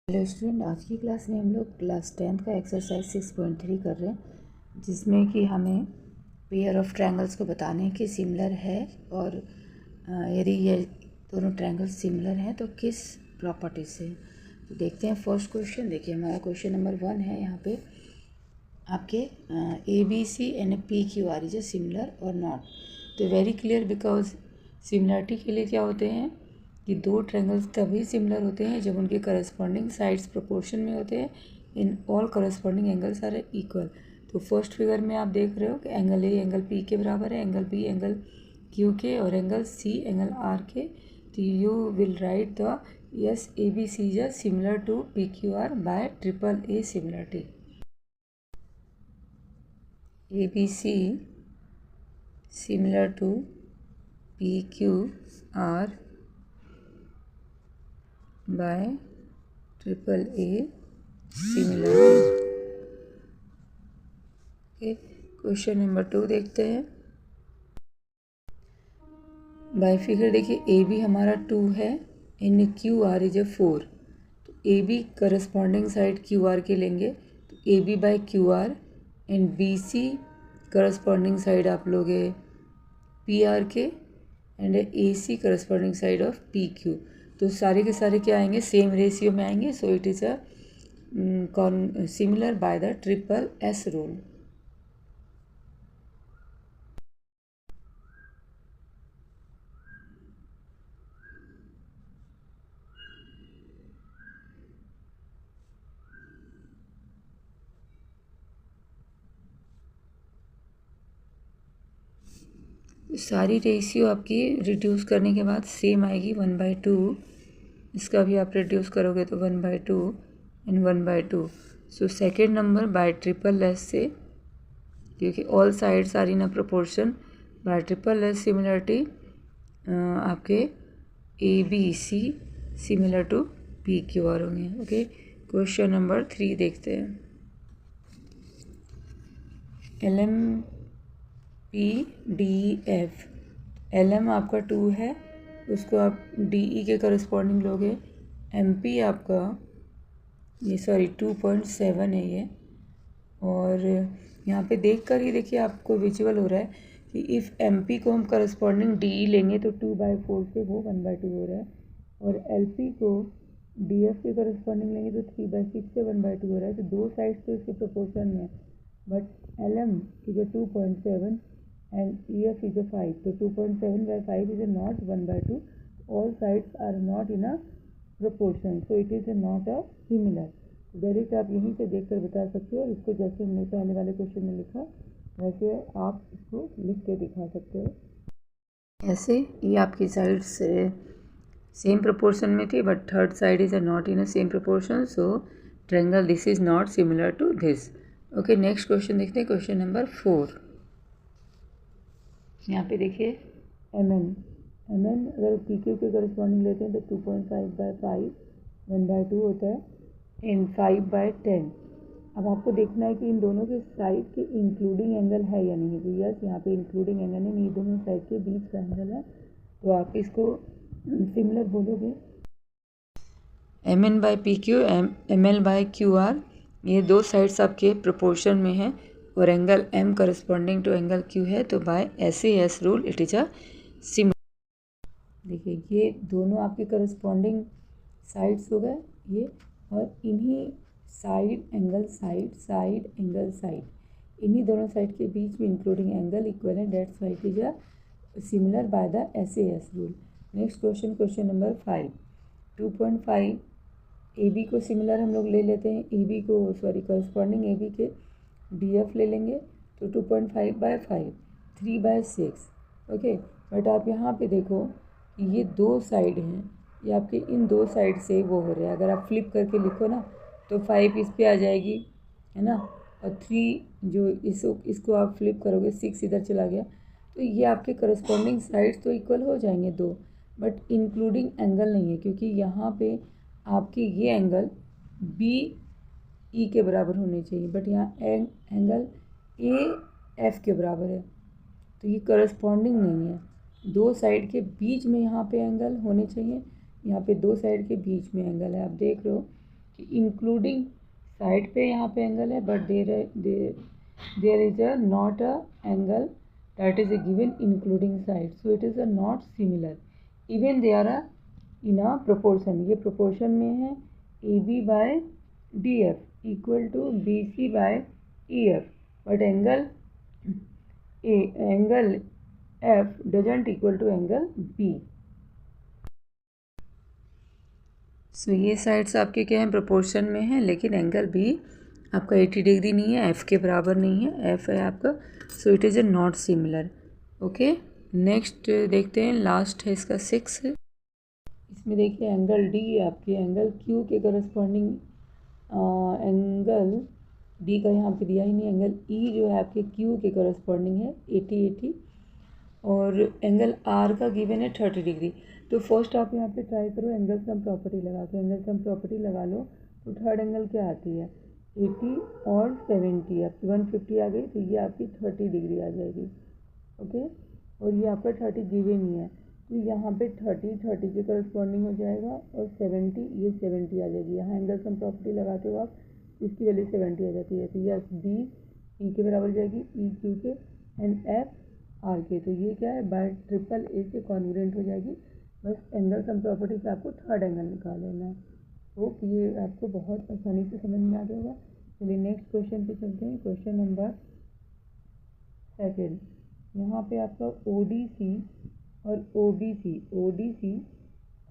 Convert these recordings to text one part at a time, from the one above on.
Hello student, आज की class में हम लोग क्लास 10th का एक्सरसाइज 6.3 कर रहे हैं, जिसमें कि हमें पेयर ऑफ ट्रायंगल्स को बताने हैं कि सिमिलर है और यदि ये दोनों ट्रायंगल्स सिमिलर हैं तो किस प्रॉपर्टी से। तो देखते हैं फर्स्ट क्वेश्चन। देखिए हमारा क्वेश्चन नंबर 1 है। यहाँ पे आपके ABC and PQR is similar और नॉट। तो वेरी क्लियर, बिकॉज सिमिलरिटी के लिए क्या होते हैं कि दो ट्रायंगल्स तभी सिमिलर होते हैं जब उनके करस्पॉन्डिंग साइड्स प्रोपोर्शन में होते हैं। In all corresponding angles are equal. तो फर्स्ट फिगर में आप देख रहे हो कि एंगल ए एंगल पी के बराबर है, एंगल बी एंगल क्यू के, और एंगल सी एंगल आर के। तो you will write the yes A B C is similar to P Q R by triple A similarity. ABC similar to PQR by triple A similarity। Question number 2 देखते हैं। Bye figure देखिए AB हमारा 2 है and QR is 4। तो AB corresponding side QR के लेंगे, तो AB by QR and BC corresponding side आप लोगे PR के and AC corresponding side of PQ। तो सारे के सारे क्या आएंगे, सेम रेशियो में आएंगे। सो it is similar by the triple S rule. सारी रेशियो आपकी रिड्यूस करने के बाद सेम आएगी 1/2। इसका भी आप रिड्यूस करोगे तो 1/2 and 1/2। So second number by triple S से, क्योंकि all sides are in a proportion, by triple S similarity आपके ABC सिमिलर टू PQR होंगे। ओके, क्वेश्चन नंबर 3 देखते हैं। LMPDF, LM आपका 2 है, उसको आप DE के करस्पॉन्डिंग लोगे। MP आपका ये 2.7 है ये। और यहाँ पे देख कर ही देखिए आपको विजुअल हो रहा है कि इफ़ MP को हम करस्पॉन्डिंग DE लेंगे तो 2/4 से वो 1/2 हो रहा है, और LP को DF के करस्पॉन्डिंग लेंगे तो 3/6 से 1/2 हो रहा है। तो दो साइड्स तो इसके प्रोपोर्शन में है, but LM is a 2.7 and EF is a 5. So 2.7 by 5 is a not 1/2. All sides are not in a proportion. So it is a not a similar. Direct आप यहीं से देखकर बता सकते हो, और इसको जैसे हमने पहले वाले क्वेश्चन में लिखा वैसे आप इसको लिख के दिखा सकते हो। ऐसे ये आपकी साइड्स सेम प्रोपोर्शन में थी, but third side is not in a same proportion. So triangle this is not similar to this. Okay, next question देखते हैं। Question number 4। यहाँ पे देखिए MN अगर PQ के करस्पॉन्डिंग लेते हैं तो 2.5/5 1/2 होता है, इन 5/10। अब आपको देखना है कि इन दोनों के साइड के इंक्लूडिंग एंगल है या नहीं। तो यस, यहाँ पे इंक्लूडिंग एंगल है, नहीं, दोनों साइड के बीच का एंगल है, तो आप इसको सिमिलर बोलोगे। MN by PQ ML by QR, ये दो साइड्स आपके प्रोपोर्शन में हैं, और angle M corresponding to angle Q है, तो by SAS rule it is a similar. देखिए ये दोनों आपके करस्पॉन्डिंग साइड्स हो गए ये, और इन्हीं साइड एंगल साइड इन्हीं दोनों साइड के बीच में इंक्लूडिंग एंगल इक्वल है। That's why it is a similar by the SAS rule. Next question, question number 5। 2.5 AB को सिमिलर हम लोग ले लेते हैं, AB को करस्पॉन्डिंग AB के DF ले लेंगे, तो 2.5/5 3/6। ओके, बट आप यहाँ पे देखो कि ये दो साइड हैं, ये आपके इन दो साइड से वो हो रहा है। अगर आप फ्लिप करके लिखो ना तो 5 इस पे आ जाएगी, है ना, और 3 जो इसको आप फ्लिप करोगे 6 इधर चला गया। तो ये आपके करस्पॉन्डिंग साइड्स तो इक्वल हो जाएंगे दो, बट इंक्लूडिंग एंगल नहीं है, क्योंकि यहाँ पे आपके ये एंगल BE के बराबर होने चाहिए, बट यहाँ एंगल AF के बराबर है, तो ये करस्पॉन्डिंग नहीं है। दो साइड के बीच में यहाँ पे एंगल होने चाहिए, यहाँ पे दो साइड के बीच में एंगल है। आप देख रहे हो कि इंक्लूडिंग साइड पे यहाँ पे एंगल है, but there is a not a angle that is a given including side, so it is a not similar even they are a in a proportion. ये प्रोपोर्शन में है A B by D F equal to B C by E F, but angle F doesn't equal to angle B. So ये sides आपके क्या हैं, proportion में है, लेकिन एंगल बी आपका 80 डिग्री नहीं है, एफ़ के बराबर नहीं है, एफ़ है आपका, सो it is a not similar. Okay, next देखते हैं, लास्ट है इसका 6। इसमें देखिए एंगल डी आपके एंगल क्यू के करस्पॉन्डिंग, एंगल डी का यहाँ पे दिया ही नहीं, एंगल ई जो है आपके क्यू के करस्पॉन्डिंग है 80 और एंगल आर का गिवन है 30 डिग्री। तो फर्स्ट आप यहाँ पे ट्राई करो एंगल सम प्रॉपर्टी लगा के, एंगल सम प्रॉपर्टी लगा लो तो थर्ड एंगल क्या आती है 80 और 70, आपकी 150 आ गई, तो ये आपकी 30 डिग्री आ जाएगी। ओके, और ये आपका 30 गिवन ही है, तो यहाँ पे 30 के करस्पॉन्डिंग हो जाएगा और 70 ये 70 आ जाएगी। यहाँ एंगल सम प्रॉपर्टी लगाते हो आप, इसकी वैल्यू 70 आ जाती है, तो यस डी ई के बराबर जाएगी, ई क्यू के एंड एफ आर के, तो ये क्या है बाय ट्रिपल ए से कॉन्ग्रुएंट हो जाएगी। बस एंगल सम प्रॉपर्टी से आपको थर्ड एंगल निकाल लेना है। होप ये आपको बहुत आसानी से समझ में आ जाएगा। चलिए नेक्स्ट क्वेश्चन पे चलते हैं, क्वेश्चन नंबर 7। यहाँ पे आपका ओ डी सी और O B C, O D सी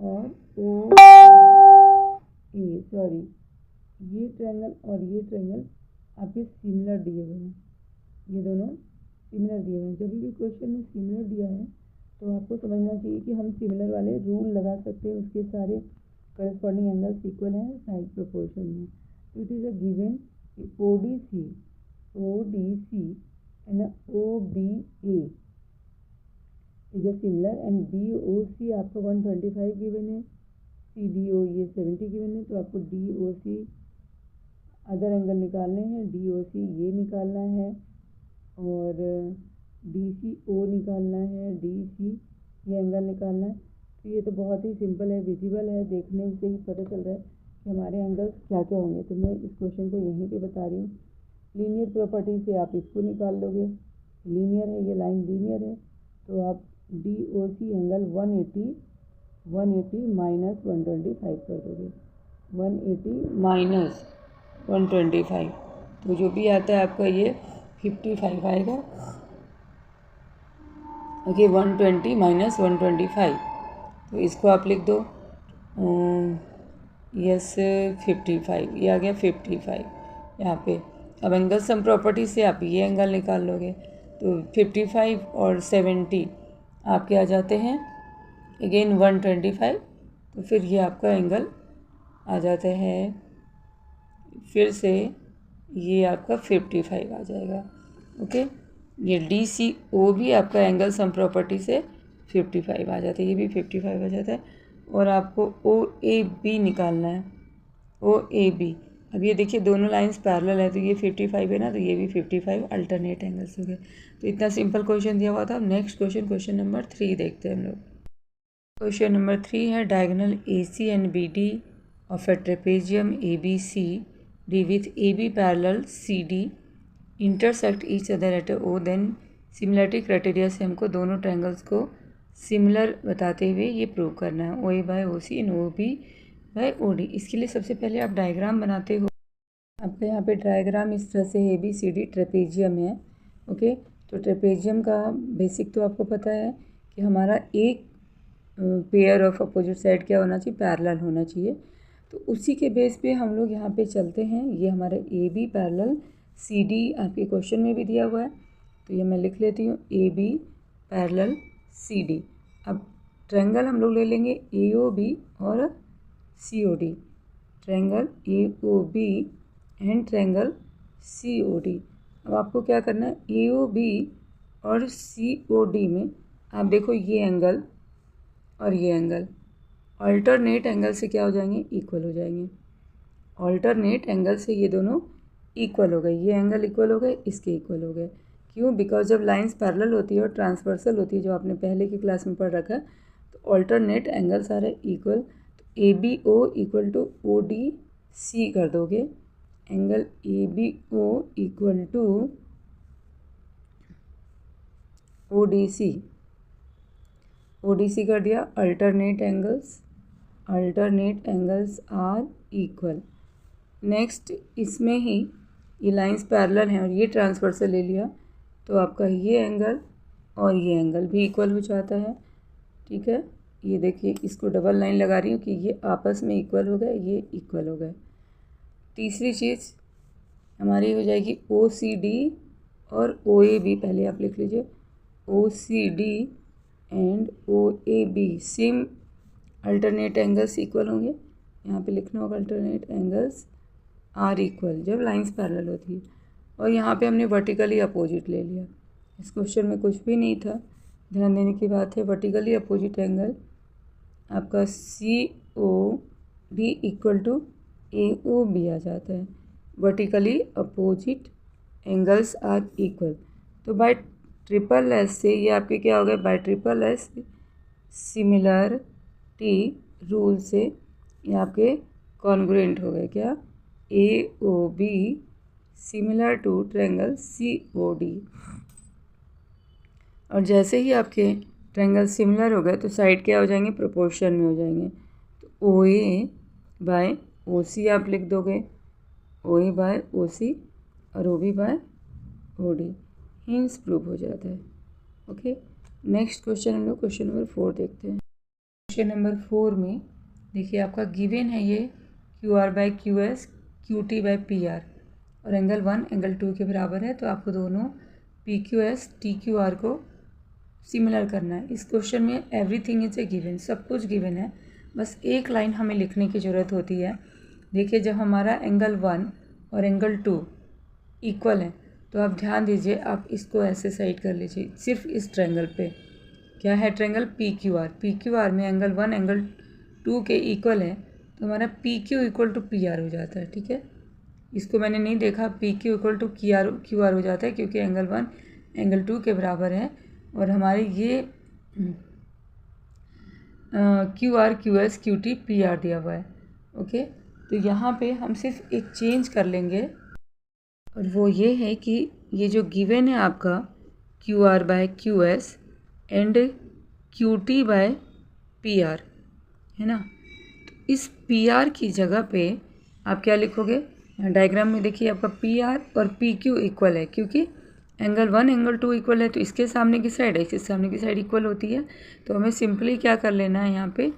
और ओ ए सॉरी ये ट्रायंगल और ये ट्रायंगल आपके सिमिलर दिए हुए हैं, ये दोनों सिमिलर दिए हुए हैं। जब भी क्वेश्चन में सिमिलर दिया है तो आपको समझना चाहिए कि हम सिमिलर वाले रूल लगा सकते हैं, उसके सारे करस्पॉन्डिंग एंगल्स इक्वल हैं साइड प्रोपोर्शन में। तो it is a given O D C and O B A is a similar and D O C आपको 125 गिवन है, सी डी ओ ये 70 गिवन है, तो आपको डी ओ सी अदर एंगल निकालने हैं, डी ओ सी ये निकालना है और डी सी ओ निकालना है, डी सी ये एंगल निकालना है। तो ये तो बहुत ही सिंपल है, विजिबल है, देखने से ही पता चल रहा है कि हमारे एंगल्स क्या क्या होंगे। तो मैं इस क्वेश्चन को यहीं पे बता रही हूँ। लीनियर प्रॉपर्टी से आप इसको निकाल लोगे, लीनियर है, ये लाइन लीनियर है, तो आप D O C angle 180 minus 125 कर दोगे, 180 माइनस 125, तो जो भी आता है आपका ये 55 आएगा। ओके, 120 माइनस 125, तो इसको आप लिख दो यस 55, ये आ गया 55 यहाँ पे। अब एंगल सम प्रॉपर्टी से आप ये एंगल निकाल लोगे, तो 55 और 70 आपके आ जाते हैं अगेन 125, तो फिर ये आपका एंगल आ जाता है, फिर से ये आपका 55 आ जाएगा। ओके, ये डी सी ओ भी आपका एंगल सम प्रॉपर्टी से 55 आ जाता है, ये भी 55 आ जाता है। और आपको ओ ए बी निकालना है, ओ ए बी। अब ये देखिए दोनों लाइंस पैरेलल है, तो ये 55 है ना, तो ये भी 55 अल्टरनेट एंगल्स हो गए। तो इतना सिंपल क्वेश्चन दिया हुआ था। अब नेक्स्ट क्वेश्चन नंबर 3 देखते हैं हम लोग। क्वेश्चन नंबर 3 है diagonal A C and B D of a trapezium A B C D with A B parallel C D intersect each other at O, then similarity criteria से हमको दोनों triangles को similar बताते हुए ये prove करना है, O A by O C and O B by O D. इसके लिए सबसे पहले आप डायग्राम बनाते हो। आपके यहाँ पे डायग्राम इस तरह से A B C D trapezium है। ओके, तो ट्रेपेजियम का बेसिक तो आपको पता है कि हमारा एक पेयर ऑफ अपोजिट साइड क्या होना चाहिए, पैरेलल होना चाहिए। तो उसी के बेस पे हम लोग यहाँ पे चलते हैं। ये हमारा A B parallel C D आपके क्वेश्चन में भी दिया हुआ है, तो ये मैं लिख लेती हूँ A B parallel C D. अब ट्रायंगल हम लोग ले लेंगे ए ओ बी और C O D, triangle A O B and triangle C O D. अब आपको क्या करना है, ए ओ बी और सी ओ डी में आप देखो ये एंगल और ये एंगल अल्टरनेट एंगल से क्या हो जाएंगे, इक्वल हो जाएंगे। अल्टरनेट एंगल से ये दोनों इक्वल हो गए, ये एंगल इक्वल हो गए, इसके इक्वल हो गए। क्यों? बिकॉज जब लाइंस पैरेलल होती है और ट्रांसवर्सल होती है, जो आपने पहले की क्लास में पढ़ रखा है, तो अल्टरनेट एंगल्स आ रहे इक्वल। तो A B O equal to O D C कर दोगे, angle A B O equal to O D C, O D C कर दिया। Alternate angles are equal. Next इसमें ही ये लाइंस पैरेलल हैं और ये ट्रांसवर्सल ले लिया तो आपका ये एंगल और ये एंगल भी इक्वल हो जाता है। ठीक है, ये देखिए इसको डबल लाइन लगा रही हूँ कि ये आपस में इक्वल हो गए, ये इक्वल हो गए। तीसरी चीज़ हमारी हो जाएगी ओ सी डी और ओ ए बी, पहले आप लिख लीजिए O C D and O A B same alternate angles equal होंगे। यहाँ पे लिखना होगा अल्टरनेट एंगल्स आर इक्वल जब लाइंस पैरेलल होती है। और यहाँ पे हमने वर्टिकली अपोजिट ले लिया, इस क्वेश्चन में कुछ भी नहीं था, ध्यान देने की बात है। वर्टिकली अपोजिट एंगल आपका C O D equal to A O B आ जाता है। Vertically opposite angles are equal, तो बाय ट्रिपल एस से ये आपके क्या हो गए, by triple S similarity rule से ये आपके कॉन्ग्रुएंट हो गए। क्या, A O B similar to triangle C O D. और जैसे ही आपके ट्रायंगल सिमिलर हो गए तो साइड क्या हो जाएंगे, प्रोपोर्शन में हो जाएंगे। तो ओ ए बाय ओ सी आप लिख दोगे, ओ ए बाय ओ सी और O B by O D, hence prove हो जाता है। ओके, नेक्स्ट क्वेश्चन हम लोग क्वेश्चन नंबर 4 देखते हैं। क्वेश्चन नंबर 4 में देखिए आपका गिवन है ये Q R by Q S Q T by P are और एंगल 1 एंगल 2 के बराबर है। तो आपको दोनों P Q S T Q are को सिमिलर करना है। इस क्वेश्चन में एवरीथिंग इज ए गिवन, सब कुछ गिवन है, बस एक लाइन हमें लिखने की ज़रूरत होती है। देखिए जब हमारा एंगल 1 और एंगल 2 इक्वल है तो आप ध्यान दीजिए, आप इसको ऐसे साइड कर लीजिए सिर्फ इस ट्रायंगल पे। क्या है triangle P Q R, P Q R में एंगल 1 एंगल 2 के इक्वल है तो हमारा P Q equal to P R हो जाता है। ठीक है, इसको मैंने नहीं देखा, P Q equal to Q R हो जाता है क्योंकि एंगल 1 एंगल 2 के बराबर है और हमारे ये Q R Q S Q T P R दिया हुआ है। ओके, तो यहाँ पे हम सिर्फ एक चेंज कर लेंगे और वो ये है कि ये जो गिवन है आपका Q R by Q S and Q T by P R है ना, तो इस पी आर की जगह पे आप क्या लिखोगे, डायग्राम में देखिए आपका पी आर और पी क्यू इक्वल है क्योंकि एंगल 1 एंगल 2 इक्वल है तो इसके सामने की साइड है, इसके सामने की साइड इक्वल होती है। तो हमें सिंपली क्या कर लेना है, यहाँ पे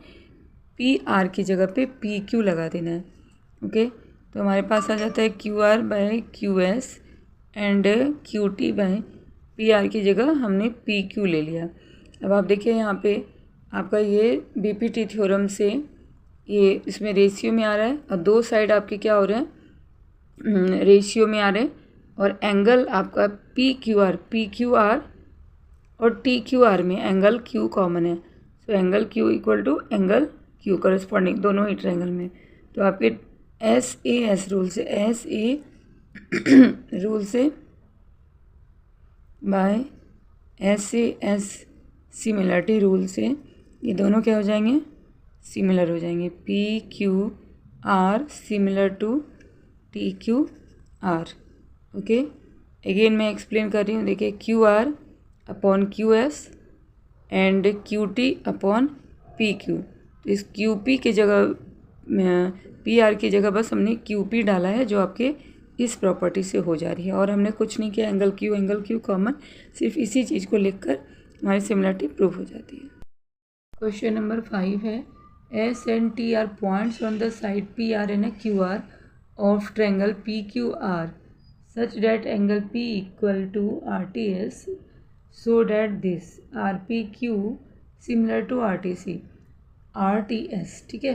पी आर की जगह पे पी क्यू लगा देना है। ओके, तो हमारे पास आ जाता है Q R by Q S and Q T by P R की जगह हमने पी क्यू ले लिया। अब आप देखिए यहाँ पे आपका ये बी पी टी थ्योरम से ये इसमें रेशियो में आ रहा है और दो साइड आपके क्या हो रहे हैं, रेशियो में आ रहे हैं और एंगल आपका पी क्यू आर और टी क्यू आर में एंगल क्यू कॉमन है। तो angle Q equal to angle Q corresponding दोनों ही ट्रायंगल में। तो आपके एस ए रूल से by S A S similarity rule से ये दोनों क्या हो जाएंगे, सिमिलर हो जाएंगे। P Q R similar to T Q R. Okay, again मैं एक्सप्लेन कर रही हूँ। देखिए Q R upon Q S and Q T upon P Q, तो इस क्यू पी की जगह पी आर की जगह बस हमने क्यू पी डाला है जो आपके इस प्रॉपर्टी से हो जा रही है और हमने कुछ नहीं किया, एंगल क्यू कॉमन, सिर्फ इसी चीज़ को लिखकर हमारी सिमिलरिटी प्रूव हो जाती है। क्वेश्चन नंबर 5 है S and T R points on the side P R N A Q R of triangle P Q R such that angle P equal to RTS so that this RPQ similar to RTS। ठीक है,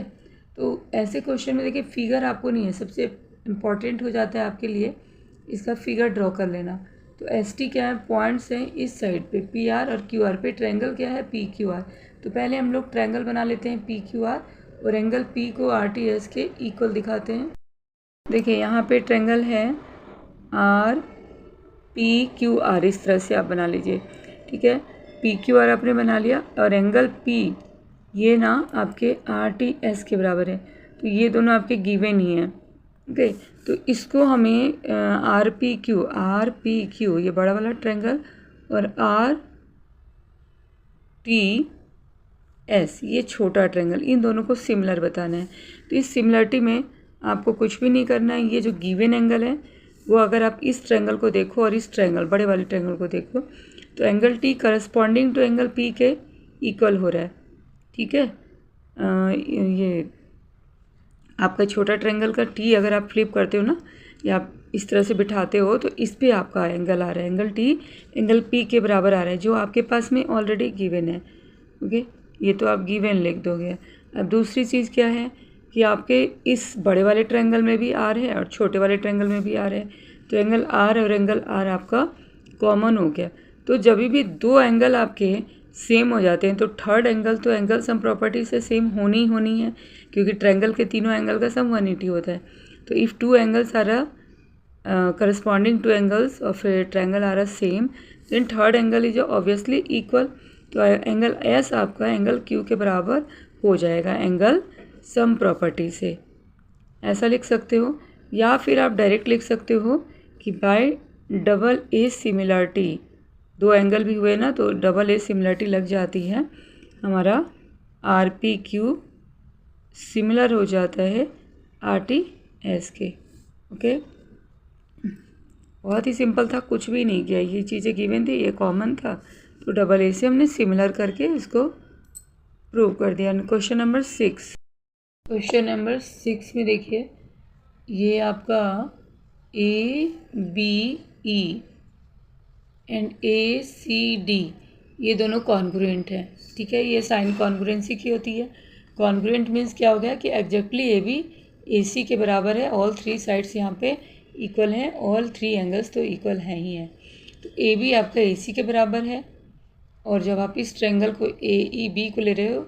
तो ऐसे question में देखिए figure आपको नहीं है, सबसे इम्पॉर्टेंट हो जाता है आपके लिए इसका फिगर ड्रॉ कर लेना। तो ST क्या है, पॉइंट्स हैं इस साइड पे PR और QR पे, ट्रायंगल क्या है PQR। तो पहले हम लोग ट्रायंगल बना लेते हैं PQR और एंगल P को RTS के इक्वल दिखाते हैं। देखिए यहाँ पे ट्रायंगल है आर पी क्यू आर, इस तरह से आप बना लीजिए। ठीक है, पी क्यू आर आपने बना लिया और एंगल पी ये ना आपके आर टी एस के बराबर है, तो ये दोनों आपके गिवन ही हैं। ओके। तो इसको हमें आर पी क्यू ये बड़ा वाला ट्रायंगल और आर टी एस ये छोटा ट्रायंगल, इन दोनों को सिमिलर बताना है। तो इस सिमिलरिटी में आपको कुछ भी नहीं करना है। ये जो गिवन एंगल है वो अगर आप इस ट्रायंगल को देखो और इस ट्रायंगल बड़े वाले ट्रायंगल को देखो तो angle T corresponding to angle P के इक्वल हो रहा है, ठीक है। ये आपका छोटा ट्रायंगल का टी अगर आप फ्लिप करते हो ना या आप इस तरह से बिठाते हो तो इस पे आपका एंगल आ रहा है, एंगल टी एंगल पी के बराबर आ रहा है, जो आपके पास में ऑलरेडी गिवन है। ओके, ये तो आप गिवन लिख दोगे। अब दूसरी चीज़ क्या है कि आपके इस बड़े वाले ट्रायंगल में भी आर है और छोटे वाले ट्रायंगल में भी आर है, तो एंगल आर और एंगल आर आपका कॉमन हो गया। तो जब भी दो एंगल आपके सेम हो जाते हैं तो थर्ड एंगल तो एंगल सम प्रॉपर्टी से सेम होनी है, क्योंकि ट्रायंगल के तीनों एंगल का सम 180 होता है। तो if two angles are corresponding to angles of a triangle are same then third angle is obviously equal. तो एंगल एस आपका एंगल क्यू के बराबर हो जाएगा एंगल सम प्रॉपर्टी से, ऐसा लिख सकते हो। या फिर आप डायरेक्ट लिख सकते हो कि बाय डबल ए सिमिलरिटी, दो एंगल भी हुए ना तो डबल ए सिमिलरिटी लग जाती है, हमारा आर पी क्यू सिमिलर हो जाता है आर टी एस के। ओके, बहुत ही सिंपल था, कुछ भी नहीं किया, ये चीज़ें गिवन थी, ये कॉमन था, तो डबल ए से हमने सिमिलर करके इसको प्रूव कर दिया। क्वेश्चन नंबर 6, क्वेश्चन नंबर 6 में देखिए, ये आपका A B E and A C D ये दोनों कॉन्ग्रुएंट हैं, ठीक है। ये साइन कॉन्ग्रुएंसी की होती है। कॉन्ग्रुएंट मीन्स क्या हो गया कि एग्जैक्टली ए बी ए सी के बराबर है, ऑल थ्री साइड्स यहाँ पे इक्वल हैं, ऑल थ्री एंगल्स तो इक्वल हैं ही हैं। तो ए बी आपका ए सी के बराबर है, और जब आप इस ट्रायंगल को ए ई बी को ले रहे हो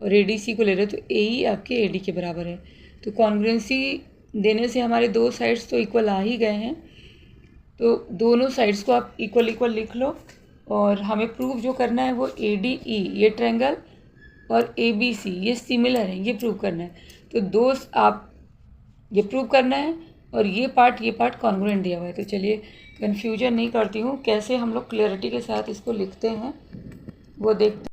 और ए डी सी को ले रहे हो तो ए ई आपके ए डी के बराबर है। तो कॉन्ग्रुएंसी देने से हमारे दो साइड्स तो इक्वल आ ही गए हैं, तो दोनों साइड्स को आप इक्वल इक्वल लिख लो। और हमें प्रूव जो करना है वो ए डी ई ये ट्रायंगल और ए बी सी ये सिमिलर है, ये प्रूव करना है। तो दो आप ये प्रूव करना है और ये पार्ट कॉन्ग्रुएंट दिया हुआ है। तो चलिए कन्फ्यूजन नहीं करती हूँ, कैसे हम लोग क्लियरिटी के साथ इसको लिखते हैं वो देखते हैं।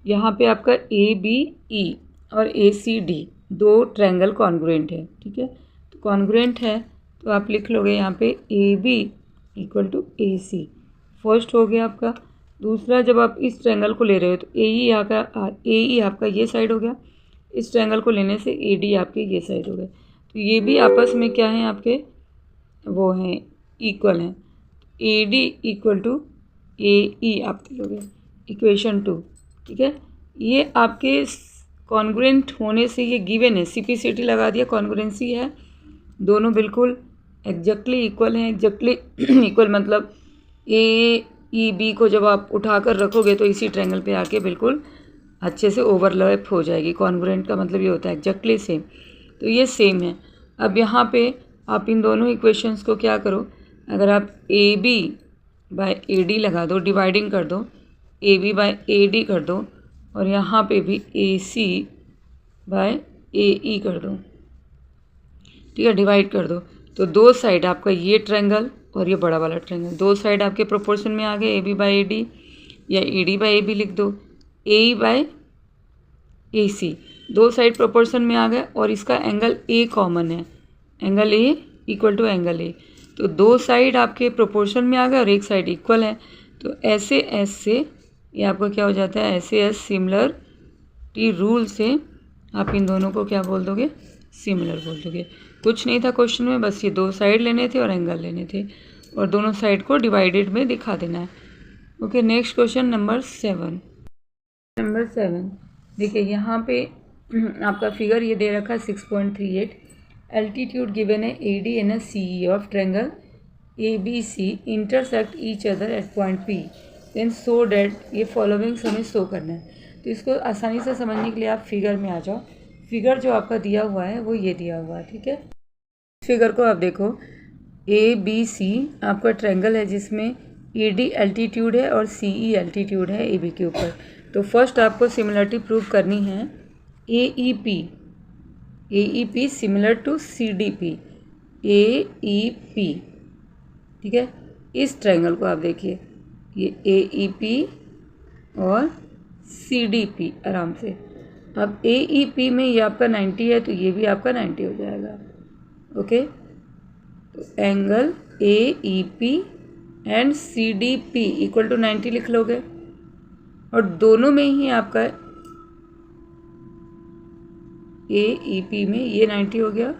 यहाँ पे आपका ए बी ई और ए सी डी दो ट्रायंगल कॉन्ग्रुएंट है, ठीक है। तो कॉन्ग्रुएंट है तो आप लिख लोगे यहाँ पे A B equal to A C, first हो गया आपका। दूसरा, जब आप इस ट्रायंगल को ले रहे हो तो ए ई आपका ये साइड हो गया, इस ट्रायंगल को लेने से ए डी आपके ये साइड हो गए। तो ये भी आपस में क्या है आपके वो हैं इक्वल हैं। ए डी इक्वल टू ए ई आप लोगे इक्वेशन 2, ठीक है। ये आपके कॉन्ग्रुएंट होने से ये गिवन है, CP/CT लगा दिया, कॉन्ग्रुएंसी है, दोनों बिल्कुल एग्जैक्टली इक्वल हैं। एग्जैक्टली इक्वल मतलब ए ई बी को जब आप उठाकर रखोगे तो इसी ट्रायंगल पे आके बिल्कुल अच्छे से ओवरलैप हो जाएगी। कॉन्ग्रुएंट का मतलब ये होता है एग्जैक्टली सेम, तो ये सेम है। अब यहाँ पे आप इन दोनों इक्वेशंस को क्या करो, अगर आप A B by A D लगा दो, डिवाइडिंग कर दो, A B by A D कर दो, और यहाँ पे भी ए सी बाय ए ई कर दो, ठीक है, डिवाइड कर दो। तो दो साइड आपका ये ट्रायंगल और ये बड़ा वाला ट्रायंगल दो साइड आपके प्रोपोर्शन में आ गए, A B by A D या A D by A B लिख दो, ए ई बाई ए सी दो साइड प्रोपोर्शन में आ गए, और इसका एंगल ए कॉमन है, angle A equal to angle A. तो दो साइड आपके प्रोपोर्शन में आ गए और एक साइड इक्वल है, तो ऐसे एस से ये आपका क्या हो जाता है, ऐसे एस सिमिलर टी रूल से आप इन दोनों को क्या बोल दोगे, सिमिलर बोल दोगे। कुछ नहीं था क्वेश्चन में, बस ये दो साइड लेने थे और एंगल लेने थे, और दोनों साइड को डिवाइडेड में दिखा देना है। Okay, next question number 7। Number 7 देखिए, यहाँ पे आपका फिगर ये दे रखा है 6.38, एल्टीट्यूड गिवन है A D and S C E of triangle A B C intersect each other at point P then so that ये फॉलोइंग हमें शो करना है। तो इसको आसानी से समझने के लिए आप फिगर में आ जाओ। फिगर जो आपका दिया हुआ है वो ये दिया हुआ है, ठीक है। फिगर को आप देखो, ए बी सी आपका ट्रायंगल है जिसमें ए डी एल्टीट्यूड है और सी ई एल्टीट्यूड है ए बी के ऊपर। तो फर्स्ट आपको सिमिलरिटी प्रूव करनी है A E P AEP similar to CDP, AEP, ठीक है। इस ट्रायंगल को आप देखिए, ये AEP और CDP आराम से। अब AEP में ये आपका 90 है तो ये भी आपका 90 हो जाएगा, ओके। तो angle AEP and CDP equal to 90 लिख लोगे, और दोनों में ही आपका AEP में ये 90 हो गया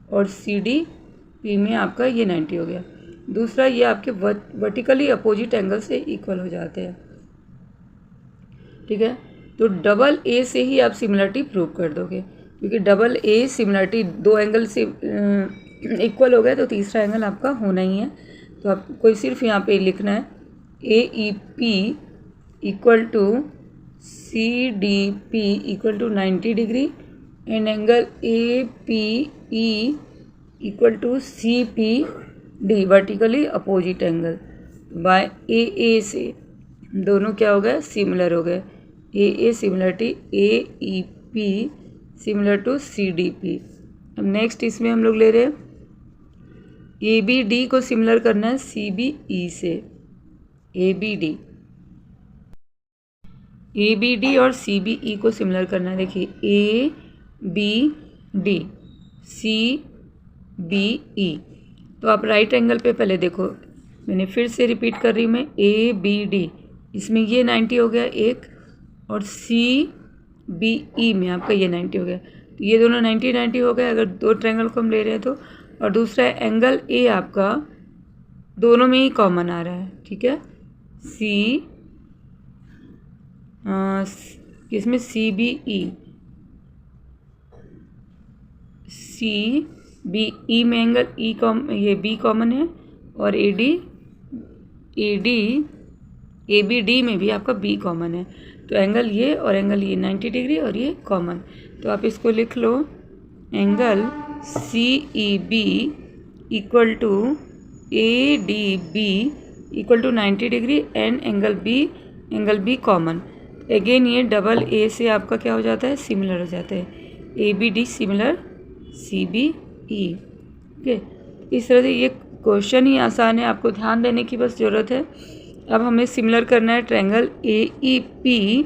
और CDP में आपका ये 90 हो गया। दूसरा, ये आपके वर्टिकली अपोजिट एंगल से इक्वल हो जाते हैं, ठीक है। तो डबल A से ही आप सिमिलरिटी प्रूव कर दोगे, क्योंकि डबल A सिमिलरिटी, दो एंगल से इक्वल हो गए तो तीसरा एंगल आपका होना ही है। तो आपको सिर्फ यहाँ पे लिखना है AEP equal to CDP equal to 90 degree and angle APE equal to CPD vertically opposite angle by AA से दोनों क्या हो गए, सिमिलर हो गए। AA similarity AEP similar to CDP। अब नेक्स्ट इसमें हम लोग ले रहे हैं ABD को सिमिलर करना है CBE से। ABD और CBE को सिमिलर करना है। देखिए ABD CBE, तो आप राइट एंगल पे पहले देखो, मैंने फिर से रिपीट कर रही हूँ मैं, ABD इसमें ये 90 हो गया एक, और CBE में आपका ये 90 हो गया। तो ये दोनों 90 हो गए अगर दो ट्रायंगल को हम ले रहे हैं तो। और दूसरा एंगल A आपका दोनों में ही कॉमन आ रहा है, ठीक है। इसमें CBE में एंगल ये B कॉमन है, और ABD में भी आपका B कॉमन है। तो एंगल ये और एंगल ये 90 डिग्री और ये कॉमन, तो आप इसको लिख लो angle CEB equal to ADB equal to 90 degree and angle B common. Again ये डबल A से आपका क्या हो जाता है, सिमिलर हो जाता है। ABD similar CBE, okay. इस तरह से ये क्वेश्चन ही आसान है, आपको ध्यान देने की बस ज़रूरत है। अब हमें सिमिलर करना है ट्रायंगल AEP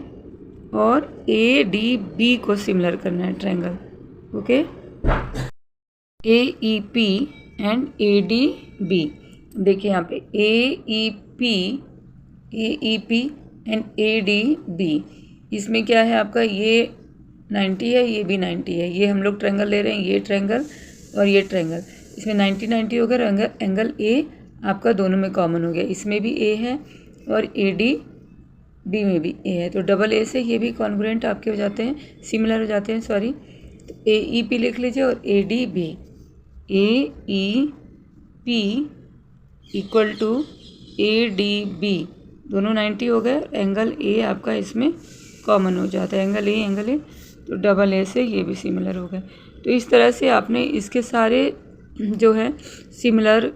और ADB को सिमिलर करना है triangle, okay. AEP and ADB, देखिए यहाँ पे AEP एंड ADB, इसमें क्या है आपका, ये 90 है, ये भी 90 है। ये हम लोग ट्रायंगल ले रहे हैं, ये ट्रायंगल और ये ट्रायंगल, इसमें 90 हो गया। एंगल A आपका दोनों में कॉमन हो गया, इसमें भी A है और ADB में भी A है। तो डबल A से ये भी कॉन्ग्रुएंट आपके हो जाते हैं, सिमिलर हो जाते हैं, सॉरी। तो AEP लिख लीजिए और ADB। AEP equal to ADB, दोनों 90 हो गए। एंगल A आपका इसमें कॉमन हो जाता है, एंगल A, तो डबल A से ये भी सिमिलर हो गए। तो इस तरह से आपने इसके सारे जो है सिमिलर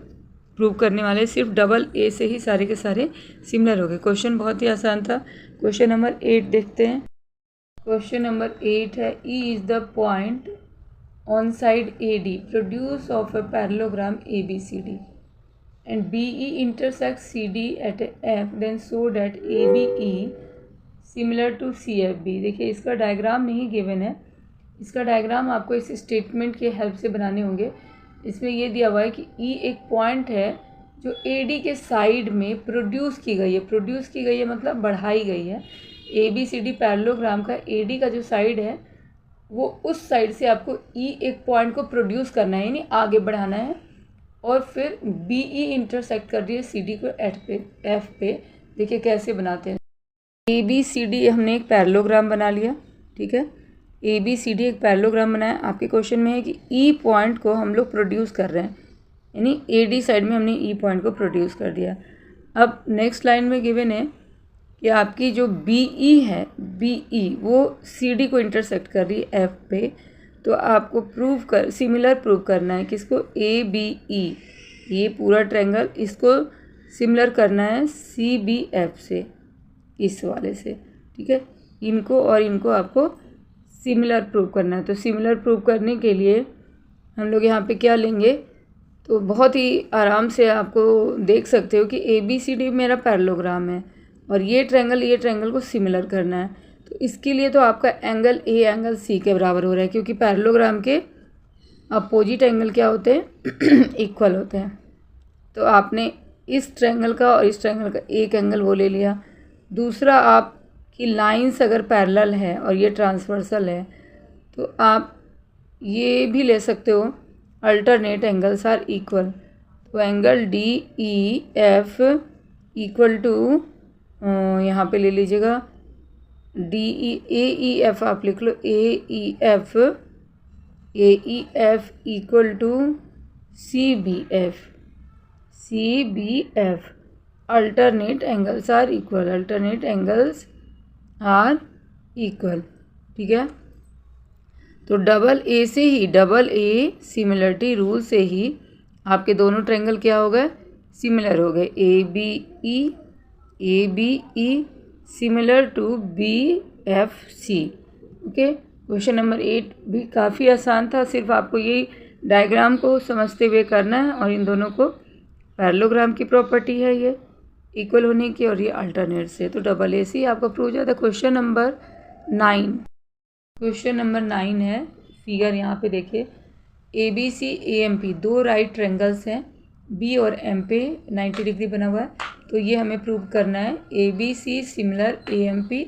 प्रूव करने वाले, सिर्फ डबल A से ही सारे के सारे सिमिलर हो गए। क्वेश्चन बहुत ही आसान था। क्वेश्चन नंबर 8 देखते हैं। क्वेश्चन नंबर 8 है, E is the point on side AD produce of a parallelogram ABCD and BE intersects CD at F, then so that ABE similar to CFB। देखिए इसका डायग्राम नहीं given है, इसका diagram आपको इस स्टेटमेंट के help से बनाने होंगे। इसमें ये दिया हुआ है कि E एक पॉइंट है जो AD के साइड में प्रोड्यूस की गई है, मतलब बढ़ाई गई है। ABCD पैरेललोग्राम का AD का जो साइड है वो उस साइड से आपको E एक पॉइंट को प्रोड्यूस करना है, यानी आगे बढ़ाना है, और फिर BE इंटरसेक्ट कर रही है CD को F पे। देखिए कैसे बनाते हैं। ABCD हमने एक पैरेललोग्राम बना लिया, ठीक है। ABCD एक पैरेललोग्राम बनाया। आपके क्वेश्चन में है कि E पॉइंट को हम लोग प्रोड्यूस कर रहे हैं, यानी AD साइड में हमने E पॉइंट को प्रोड्यूस कर दिया। अब नेक्स्ट लाइन में गिवन है कि आपकी जो BE है, BE वो CD को इंटरसेक्ट कर रही है F पे। तो आपको सिमिलर प्रूव करना है किसको, ABE, ये पूरा ट्रायंगल, इसको सिमिलर करना है CBF से, इस वाले से, ठीक है। इनको और इनको आपको सिमिलर प्रूव करना है। तो सिमिलर प्रूव करने के लिए हम लोग यहाँ पे क्या लेंगे, तो बहुत ही आराम से आपको देख सकते हो कि ABCD मेरा पैरेललोग्राम है और ये ट्रायंगल को सिमिलर करना है। तो इसके लिए तो आपका एंगल A एंगल C के बराबर हो रहा है, क्योंकि पैरेललोग्राम के अपोजिट एंगल क्या होते हैं, इक्वल होते हैं। तो आपने इस ट्रायंगल का और इस ट्रायंगल का एक एंगल वो ले लिया। दूसरा, आपकी लाइंस अगर पैरेलल है और ये ट्रांसवर्सल है तो आप ये भी ले सकते हो, अल्टरनेट एंगल्स आर इक्वल। तो एंगल DEF इक्वल टू यहाँ पे ले लीजिएगा AEF आप लिख लो, AEF equal to CBF alternate angles are equal, ठीक है। तो डबल ए सिमिलरिटी रूल से ही आपके दोनों ट्रायंगल क्या हो गए, सिमिलर हो गए। ABE similar to BFC। Okay, question number 8 भी काफ़ी आसान था, सिर्फ आपको यही डायग्राम को समझते हुए करना है। और इन दोनों को पैरेललोग्राम की प्रॉपर्टी है ये इक्वल होने की, और ये अल्टरनेट से, तो डबल AC आपका प्रूव हो जाता है। क्वेश्चन नंबर 9 है, फिगर यहाँ पे देखिए, ABC AMP दो राइट ट्रायंगल्स हैं, B और M पे 90 डिग्री बना हुआ है। तो ये हमें प्रूव करना है ABC सिमिलर AMP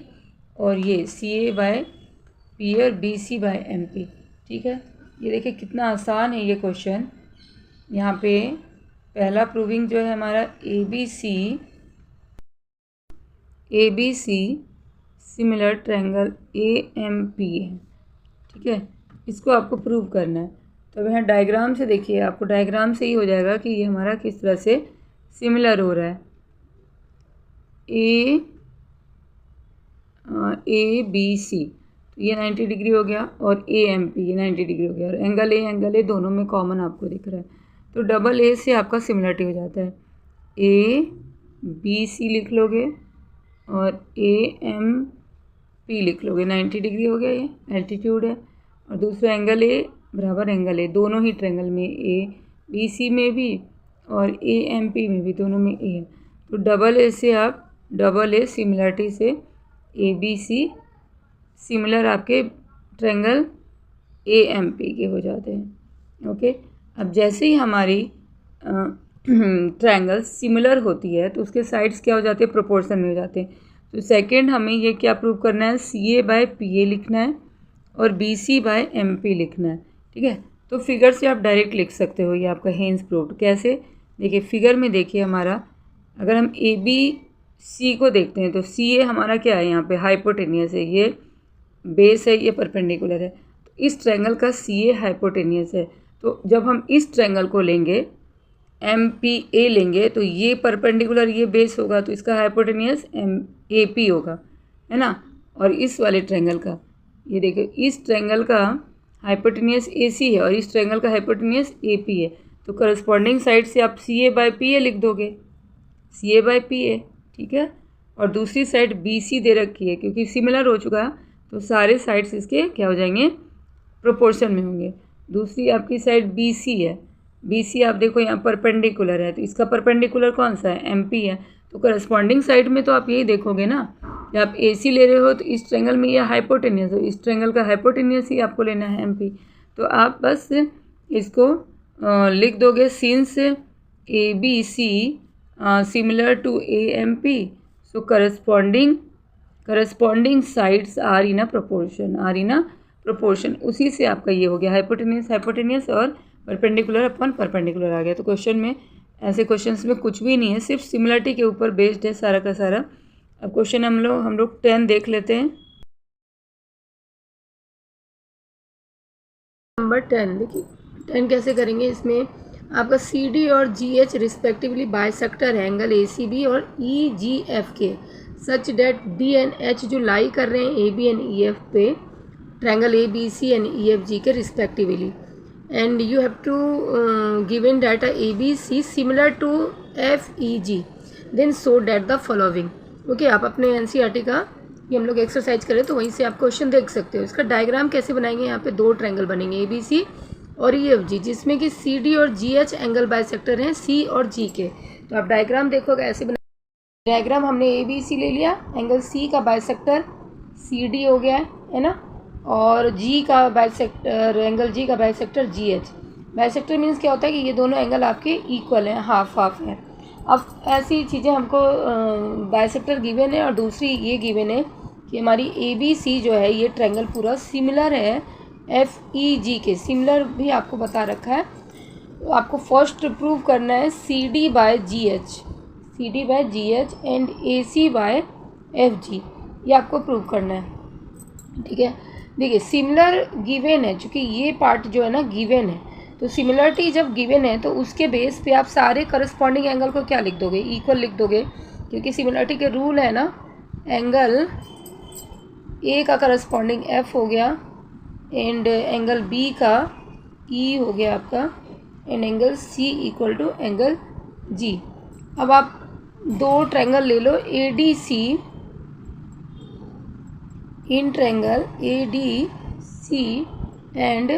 और ये CA/P और BC/MP, ठीक है। ये देखिए कितना आसान है ये क्वेश्चन। यहाँ पे पहला प्रूविंग जो है हमारा ABC सिमिलर ट्रायंगल AMP है, ठीक है। इसको आपको प्रूव करना है। तो अब यहाँ डायग्राम से देखिए, आपको डायग्राम से ही हो जाएगा कि ये हमारा किस तरह से सिमिलर हो रहा है। ABC तो ये 90 डिग्री हो गया और AMP ये 90 डिग्री हो गया, और एंगल A दोनों में कॉमन आपको दिख रहा है। तो डबल A से आपका सिमिलरिटी हो जाता है, ABC लिख लोगे और AMP लिख लोगे, 90 डिग्री हो गया, ये एल्टीट्यूड है। और दूसरा एंगल A बराबर एंगल A, दोनों ही ट्रायंगल में ABC में भी और AMP में भी, दोनों में A है। तो डबल A से आप सिमिलरिटी से ABC सिमिलर आपके ट्रायंगल AMP के हो जाते हैं। ओके, अब जैसे ही हमारी ट्रायंगल सिमिलर होती है तो उसके साइड्स क्या हो जाते हैं, प्रोपोर्शन में हो जाते हैं। तो सेकंड हमें ये क्या प्रूव करना है, CA/PA लिखना है और BC/MP लिखना है, ठीक है। तो फिगर से आप डायरेक्ट लिख सकते हो, ये आपका हेन्स प्रूव्ड। कैसे, देखिए फिगर में देखिए हमारा, अगर हम ABC को देखते हैं तो CA हमारा क्या है, यहाँ पे हाइपोटेनियस है, ये बेस है, ये परपेंडिकुलर है। तो इस ट्रायंगल का CA हाइपोटेनियस है। तो जब हम इस ट्रायंगल को लेंगे MPA लेंगे तो ये परपेंडिकुलर, ये बेस होगा, तो इसका हाइपोटेनियस AP होगा, है ना। और इस वाले ट्रायंगल का, ये देखिए इस ट्रायंगल का हाइपोटेनियस AC है और इस ट्रायंगल का हाइपोटेनियस AP है। तो करस्पॉन्डिंग साइड से आप CA/PA लिख दोगे, CA/PA, ठीक है। और दूसरी साइड BC दे रखी है, क्योंकि सिमिलर हो चुका, तो सारे साइड्स इसके क्या हो जाएंगे, प्रोपोर्शन में होंगे। दूसरी आपकी साइड BC है, BC आप देखो यहाँ परपेंडिकुलर है, तो इसका परपेंडिकुलर कौन सा है, MP है। तो करस्पॉन्डिंग साइड में तो आप यही देखोगे ना, कि आप AC ले रहे हो तो इस ट्रायंगल में ये हाइपोटेनियस हो, इस ट्रायंगल का हाइपोटेनियस ही आपको लेना है MP। तो आप बस इसको लिख दोगे, since ABC similar to AMP, so corresponding sides are in a proportion. उसी से आपका ये हो गया हाइपोटेनियस और परपेंडिकुलर अपन परपेंडिकुलर आ गया। तो क्वेश्चन में, ऐसे क्वेश्चंस में कुछ भी नहीं है, सिर्फ सिमिलरिटी के ऊपर बेस्ड है सारा का सारा। अब क्वेश्चन हम लोग 10 देख लेते हैं। नंबर 10 देखिए, 10 कैसे करेंगे। इसमें आपका CD और GH रिस्पेक्टिवली बाइसेक्टर है एंगल ACB और EGF के, such that D and H जो लाई कर रहे हैं AB एंड EF पे ट्रायंगल ABC एंड EFG के respectively, and you have to given data ABC similar to FEG, then show that the following. Okay, आप अपने NCERT का ये हम लोग एक्सरसाइज करें तो वहीं से आप क्वेश्चन देख सकते हो। इसका डायग्राम कैसे बनाएंगे, यहाँ पे दो ट्रायंगल बनेंगे ABC और EFG, जिसमें कि CD और GH एंगल बाइसेक्टर हैं C और G के। तो आप डायग्राम देखोगे ऐसे बना, डायग्राम हमने ABC ले लिया, एंगल C का बाइसेक्टर CD हो गया है ना, और G का बाइसेक्टर, एंगल G का बाइसेक्टर GH। बाइसेक्टर मीन्स क्या होता है कि ये दोनों एंगल आपके इक्वल हैं, हाफ हाफ हैं। अब ऐसी चीज़ें हमको बाइसेक्टर गिवन है और दूसरी ये गिवन है कि हमारी ABC जो है ये ट्रायंगल पूरा सिमिलर है FEG के, सिमिलर भी आपको बता रखा है। तो आपको फर्स्ट प्रूव करना है CD by GH and AC by FG, ये आपको प्रूव करना है, ठीक है। देखिए सिमिलर गिवन है, चूँकि ये पार्ट जो है ना गिवन है, तो सिमिलरिटी जब गिवन है तो उसके बेस पे आप सारे करस्पॉन्डिंग एंगल को क्या लिख दोगे, इक्वल लिख दोगे, क्योंकि सिमिलरिटी के रूल है ना, एंगल A का करस्पॉन्डिंग F हो गया एंड एंगल B का E हो गया आपका and angle C equal to angle G। अब आप दो ट्रायंगल ले लो ADC, in triangle ADC and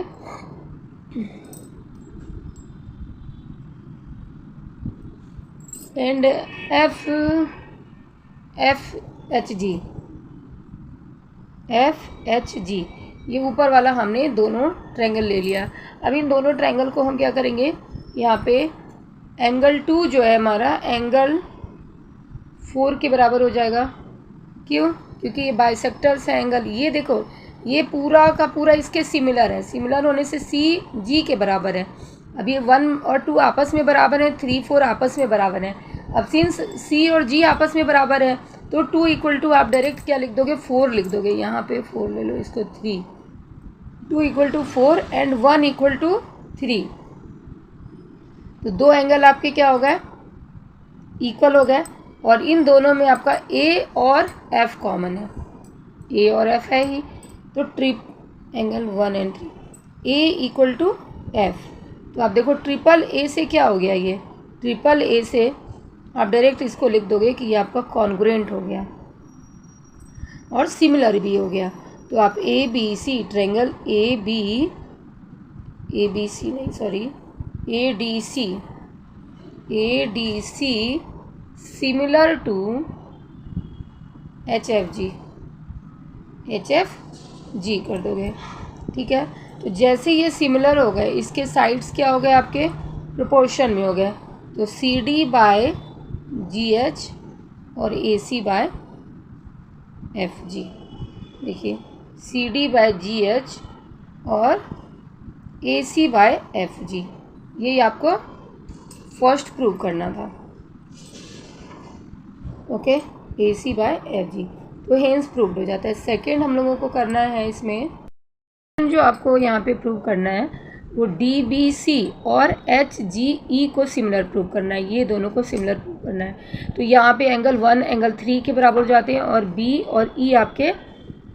FHG, ये ऊपर वाला हमने दोनों ट्रायंगल ले लिया। अब इन दोनों ट्रायंगल को हम क्या करेंगे, यहाँ पे एंगल 2 जो है हमारा एंगल 4 के बराबर हो जाएगा। क्यों? क्योंकि ये बाइसेक्टर्स है एंगल, ये देखो ये पूरा का पूरा इसके सिमिलर है, सिमिलर होने से CG के बराबर है। अब ये 1 और 2 आपस में बराबर हैं, 3 4 आपस में बराबर हैं। अब सिंस C और G आपस में बराबर है तो 2 इक्वल टू आप डायरेक्ट क्या लिख दोगे, 4 लिख दोगे। यहाँ पे 4 ले लो, इसको 3, 2 equal to 4 and 1 equal to 3। तो दो एंगल आपके क्या हो गए, इक्वल हो गए, और इन दोनों में आपका A और F कॉमन है, A और F है ही, तो trip angle 1 and 3, A equal to F। तो आप देखो ट्रिपल A से क्या हो गया, ये ट्रिपल A से आप डायरेक्ट इसको लिख दोगे कि ये आपका कॉन्ग्रुएंट हो गया और सिमिलर भी हो गया। तो आप ABC triangle ADC similar to HFG कर दोगे, ठीक है। तो जैसे ये सिमिलर हो गए, इसके साइड्स क्या हो गए आपके, प्रोपोर्शन में हो गए। तो CD बाय GH और AC बाय FG, देखिए CD बाय GH और AC बाय FG, ये आपको फर्स्ट प्रूव करना था, ओके, AC बाय FG, तो हेंस प्रूव्ड हो जाता है। सेकंड हम लोगों को करना है, इसमें जो आपको यहाँ पे प्रूव करना है वो DBC और HGE को सिमिलर प्रूव करना है, ये दोनों को सिमिलर प्रूव करना है। तो यहाँ पे एंगल 1 एंगल 3 के बराबर हो जाते हैं और B और E आपके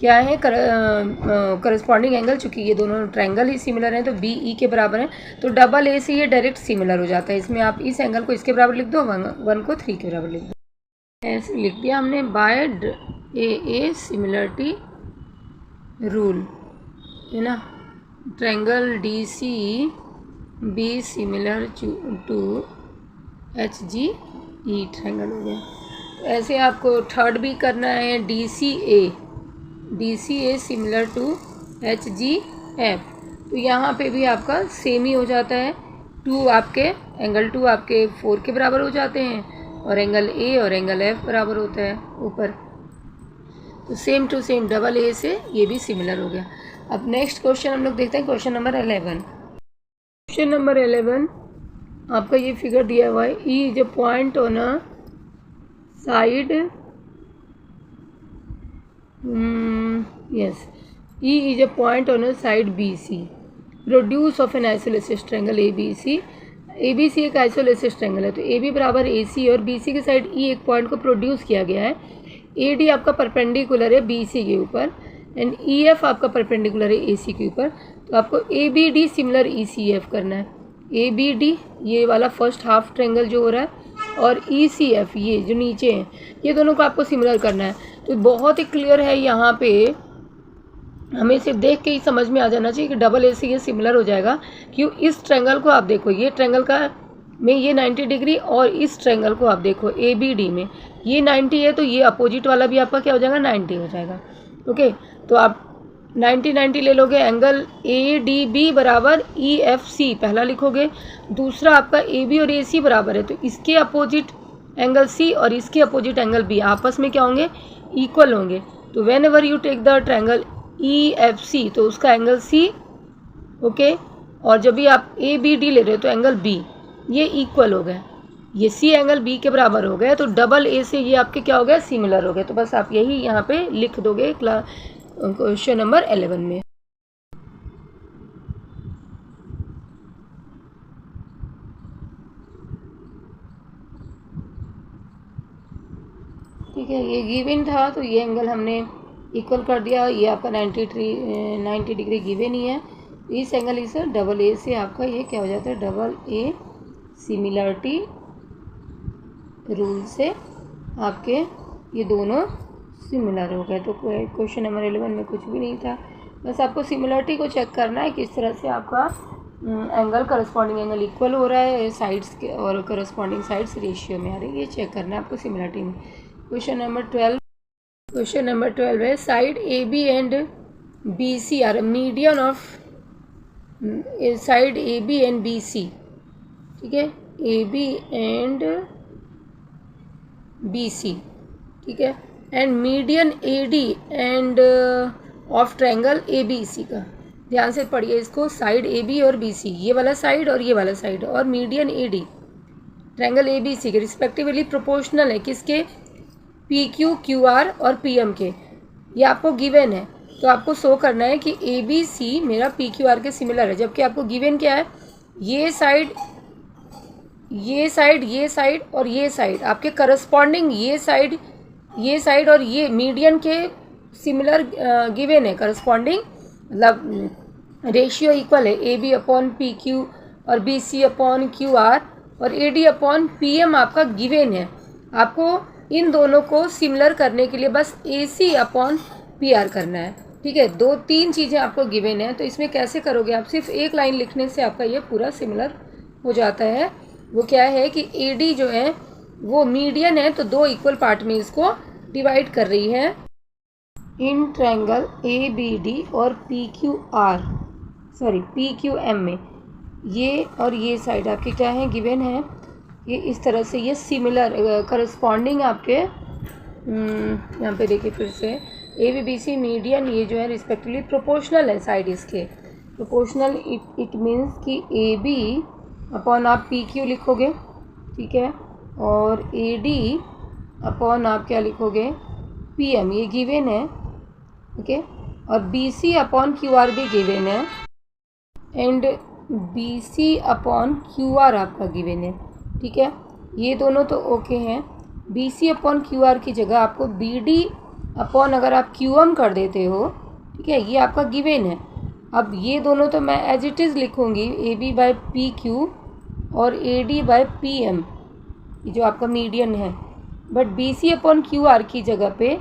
क्या है, करस्पॉन्डिंग एंगल, चूँकि ये दोनों ट्रायंगल ही सिमिलर हैं तो BE के बराबर है, तो डबल A से ये डायरेक्ट सिमिलर हो जाता है। इसमें आप इस एंगल को इसके बराबर लिख दो, 1 को 3 के बराबर लिख दो, ऐसे लिख दिया हमने बाय AA सिमिलरिटी रूल, है ना। Triangle DCB similar to HGE triangle हो गया। तो ऐसे आपको थर्ड भी करना है, DCA सिमिलर टू HGF। तो यहाँ पे भी आपका सेम ही हो जाता है, 2 आपके एंगल 2 आपके 4 के बराबर हो जाते हैं और एंगल A और एंगल F बराबर होता है ऊपर। तो same to same double A से ये भी सिमिलर हो गया। अब नेक्स्ट क्वेश्चन हम लोग देखते हैं, क्वेश्चन नंबर 11। क्वेश्चन नंबर 11 आपका ये फिगर दिया हुआ है, E is a point on a side, yes, E is a point on a side BC, produce of an isosceles triangle ABC। ABC एक आइसोलेसिस ट्रायंगल है, तो AB बराबर AC और BC के साइड E एक पॉइंट को produce किया गया है। AD आपका परपेंडिकुलर है BC के ऊपर एंड EF आपका परपेंडिकुलर है AC के ऊपर। तो आपको ABD सिमिलर ECF करना है। ABD ये वाला फर्स्ट हाफ ट्रायंगल जो हो रहा है और ECF ये जो नीचे हैं, ये दोनों को आपको सिमिलर करना है। तो बहुत ही क्लियर है, यहाँ पे हमें सिर्फ देख के ही समझ में आ जाना चाहिए कि डबल AC ये सिमिलर हो जाएगा। क्यों? इस ट्रायंगल को आप देखो, ये ट्रायंगल का में ये 90 डिग्री, और इस ट्रायंगल को आप देखो ABD में ये 90 है, तो ये अपोजिट वाला भी आपका क्या हो जाएगा, 90 हो जाएगा। ओके, तो आप 90 ले लोगे। एंगल ADB बराबर EFC पहला लिखोगे। दूसरा आपका AB और AC बराबर है, तो इसके अपोजिट एंगल C और इसके अपोजिट एंगल B आपस में क्या होंगे, इक्वल होंगे। तो whenever you take the triangle EFC, तो उसका एंगल C, ओके, और जब भी आप ABD ले रहे हो तो एंगल B, ये इक्वल हो गए, ये C एंगल B के बराबर हो गए, तो डबल A से ये आपके क्या हो गए, सिमिलर हो गए। तो बस आप यही यहाँ पे लिख दोगे क्वेश्चन नंबर 11 में। ठीक है, ये गिवन था तो ये एंगल हमने इक्वल कर दिया। ये आपका 90 डिग्री गिवन ही है। इस एंगल इस डबल A से आपका ये क्या हो जाता है, डबल A सिमिलरिटी रूल से आपके ये दोनों सिमिलर हो गए। तो क्वेश्चन नंबर 11 में कुछ भी नहीं था, बस आपको सिमिलरिटी को चेक करना है किस तरह से आपका एंगल करस्पॉन्डिंग एंगल इक्वल हो रहा है साइड्स के, और करस्पॉन्डिंग साइड्स रेशियो में आ रही है, ये चेक करना है आपको सिमिलरिटी में। क्वेश्चन नंबर 12 है, side AB and BC are median of side AB and BC, ठीक है, AB एंड BC, ठीक है, and median AD and of triangle ABC का। ध्यान से पढ़िए इसको, साइड AB और BC, ये वाला साइड और ये वाला साइड, और मीडियन AD ट्रायंगल ABC के रिस्पेक्टिवली प्रोपोर्शनल है किसके, PQ QR और PM के। ये आपको गिवन है, तो आपको शो करना है कि ABC मेरा PQR के सिमिलर है, जबकि आपको गिवन क्या है, ये साइड और ये साइड आपके करस्पॉन्डिंग, ये साइड और ये मीडियन के सिमिलर गिवन है, करस्पॉन्डिंग मतलब रेशियो इक्वल है, AB अपॉन PQ और BC अपॉन QR और AD अपॉन PM आपका गिवन है। आपको इन दोनों को सिमिलर करने के लिए बस AC अपॉन PR करना है, ठीक है। 2-3 चीज़ें आपको गिवन है, तो इसमें कैसे करोगे आप, सिर्फ एक लाइन लिखने से आपका ये पूरा सिमिलर हो जाता है। वो क्या है कि AD जो है वो मीडियन है, तो 2 इक्वल पार्ट में इसको डिवाइड कर रही है। इन ट्रायंगल ABD और PQM में ये और ये साइड आपके क्या है, गिवन है। ये इस तरह से ये सिमिलर करस्पॉन्डिंग आपके यहाँ पे देखिए फिर से ABBC मीडियन ये जो है रिस्पेक्टिवली प्रोपोर्शनल है साइड इसके। प्रोपोर्शनल इट मीन्स कि AB अपॉन आप PQ लिखोगे, ठीक है, और AD अपॉन आप क्या लिखोगे, PM, ये गिवन है, ओके, और BC अपॉन QR भी गिवन है, एंड BC अपॉन QR आपका गिवन है, ठीक है। ये दोनों तो ओके हैं। BC अपॉन QR की जगह आपको BD अपॉन अगर आप QM कर देते हो, ठीक है, ये आपका गिवन है। अब ये दोनों तो मैं एज इट इज़ लिखूँगी, AB बाई PQ और AD बाई PM, ये जो आपका मीडियन है। बट BC अपॉन QR की जगह पे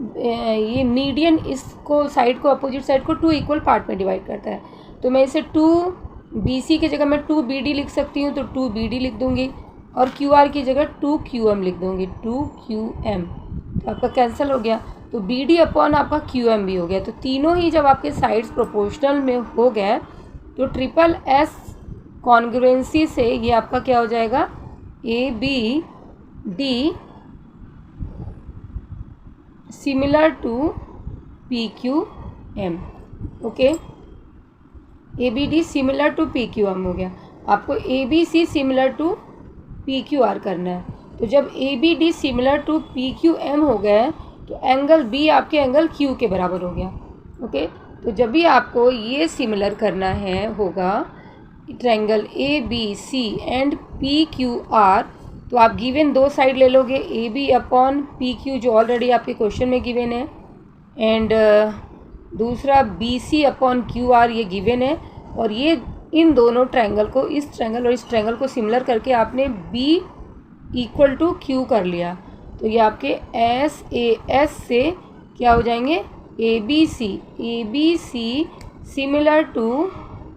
ये मीडियन इसको साइड को, अपोजिट साइड को 2 इक्वल पार्ट में डिवाइड करता है, तो मैं इसे 2BC की जगह मैं 2BD लिख सकती हूँ, तो 2BD लिख दूँगी, और QR की जगह 2QM लिख दूँगी, 2QM, तो आपका कैंसिल हो गया। तो BD अपॉन आपका QM भी हो गया। तो तीनों ही जब आपके साइड्स प्रोपोर्शनल में हो गए तो ट्रिपल S कॉन्ग्रुएंसी से ये आपका क्या हो जाएगा, ABD similar to PQM, okay, ABD similar to PQM हो गया। आपको ABC सिमिलर टू PQR करना है। तो जब ABD सिमिलर टू PQM हो गया तो एंगल B आपके एंगल Q के बराबर हो गया, ओके। तो जब भी आपको ये सिमिलर करना है होगा ट्रायंगल ABC एंड PQR, तो आप गिवन 2 साइड ले लोगे, AB अपॉन PQ जो ऑलरेडी आपके क्वेश्चन में गिवन है, एंड दूसरा BC अपॉन QR ये गिवन है, और ये इन दोनों ट्रायंगल को, इस ट्रायंगल और इस ट्रायंगल को सिमिलर करके आपने इक्वल टू क्यू कर लिया, तो ये आपके एस ए एस से क्या हो जाएंगे, A B C similar to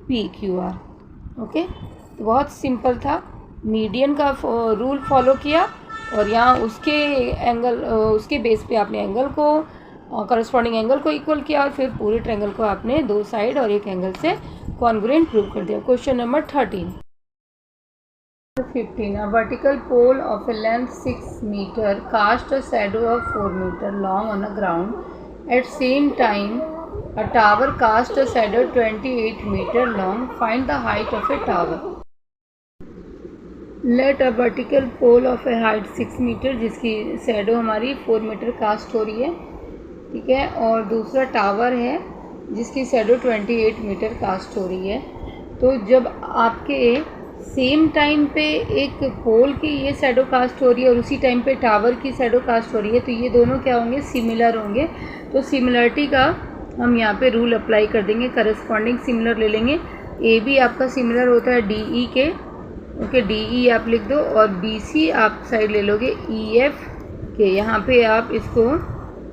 P Q R. Okay, तो बहुत सिंपल था, मीडियन का रूल फॉलो किया और यहाँ उसके बेस पे आपने एंगल को करस्पॉन्डिंग एंगल को इक्वल किया और फिर पूरे ट्रायंगल को आपने दो साइड और एक एंगल से कॉन्ग्रुएंट प्रूव कर दिया। Question number 13। 15. A vertical pole of a length 6 meter cast a shadow of 4 meter long on the ground. At same time, a tower cast a shadow 28 meter long. Find the height of a tower. Let a vertical pole of a height 6 meter, जिसकी shadow हमारी 4 metre cast हो रही है, ठीक है, और दूसरा tower है जिसकी shadow 28 मीटर कास्ट हो रही है। तो जब आपके सेम टाइम पे एक पोल की ये शैडो कास्ट हो रही है और उसी टाइम पे टावर की शैडो कास्ट हो रही है, तो ये दोनों क्या होंगे, सिमिलर होंगे। तो सिमिलरिटी का हम यहाँ पे रूल अप्लाई कर देंगे, करस्पॉन्डिंग सिमिलर ले लेंगे। ए बी आपका सिमिलर होता है डी ई के, ओके, डी ई आप लिख दो, और बी सी आप साइड ले लोगे ई एफ के। यहाँ पे आप इसको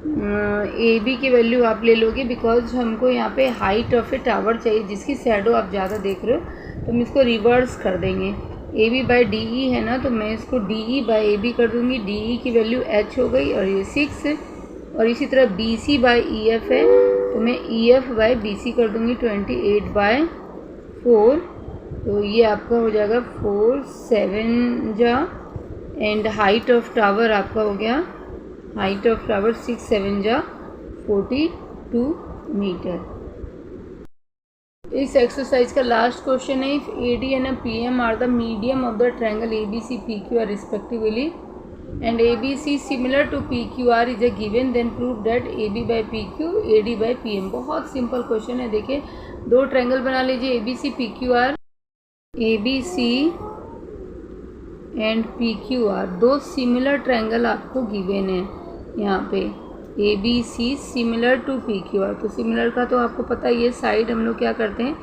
ए बी की वैल्यू आप ले लोगे, बिकॉज हमको यहाँ पे हाइट ऑफ ए टावर चाहिए जिसकी शैडो आप ज़्यादा देख रहे हो, तो हम इसको रिवर्स कर देंगे। A B by D E है ना, तो मैं इसको D E by A B कर दूँगी। डी ई की वैल्यू एच हो गई और ये 6, और इसी तरह B C by E F है, तो मैं E F by B C कर दूँगी 28 बाई 4, तो ये आपका हो जाएगा 4 7 जा, एंड हाइट ऑफ टावर आपका हो गया, हाइट ऑफ टावर 6 7 जा 42 मीटर। इस एक्सरसाइज का लास्ट क्वेश्चन है, if A D and P M are the medium of the triangle A B C P Q R respectively and A B C similar to P Q R is a given, then prove that A B by P Q A D by P M. बहुत simple question है। देखिए, दो triangle बना लीजिए, A B C P Q R, A B C and P Q R, दो similar triangle आपको given है यहाँ पे, A B C similar to P Q R. तो सिमिलर का तो आपको पता है, ये साइड हम लोग क्या करते हैं,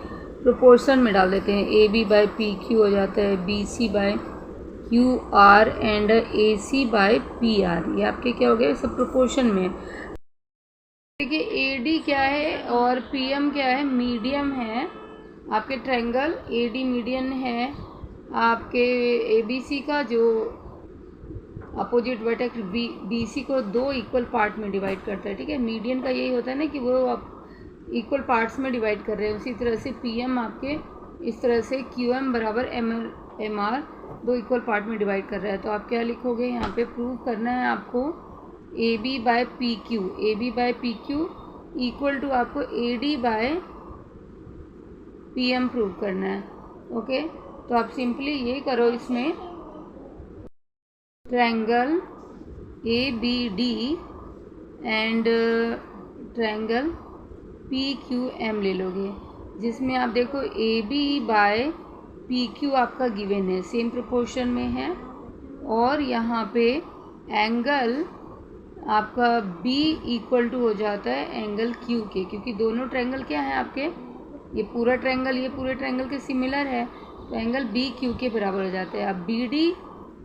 प्रोपोर्शन में डाल देते हैं। A B by P Q हो जाता है B C by Q R and A C by P R, ये आपके क्या हो गया, सब प्रोपोर्शन में। देखिए, ए डी क्या है और पी एम क्या है, मीडियम है आपके ट्रायंगल, ए डी मीडियन है आपके ए बी सी का, जो अपोजिट वर्टेक्स बी सी को दो इक्वल पार्ट में डिवाइड करता है, ठीक है। मीडियन का यही होता है ना कि वो आप इक्वल पार्ट्स में डिवाइड कर रहे हैं। उसी तरह से पी एम आपके इस तरह से क्यू एम बराबर एम आर दो इक्वल पार्ट में डिवाइड कर रहा है। तो आप क्या लिखोगे, यहाँ पे प्रूव करना है आपको A B by P Q, A B by P Q equal to आपको A D by P M prove करना है। ओके, तो आप सिंपली ये करो, इसमें triangle A B D and triangle P Q M ले लोगे, जिसमें आप देखो A B by P Q आपका गिवन है, सेम प्रोपोर्शन में है, और यहाँ पे एंगल आपका बी इक्वल टू हो जाता है एंगल क्यू के, क्योंकि दोनों ट्रायंगल क्या है आपके, ये पूरा ट्रायंगल ये पूरे ट्रायंगल के सिमिलर है, तो एंगल बी क्यू के बराबर हो जाता है। अब बी डी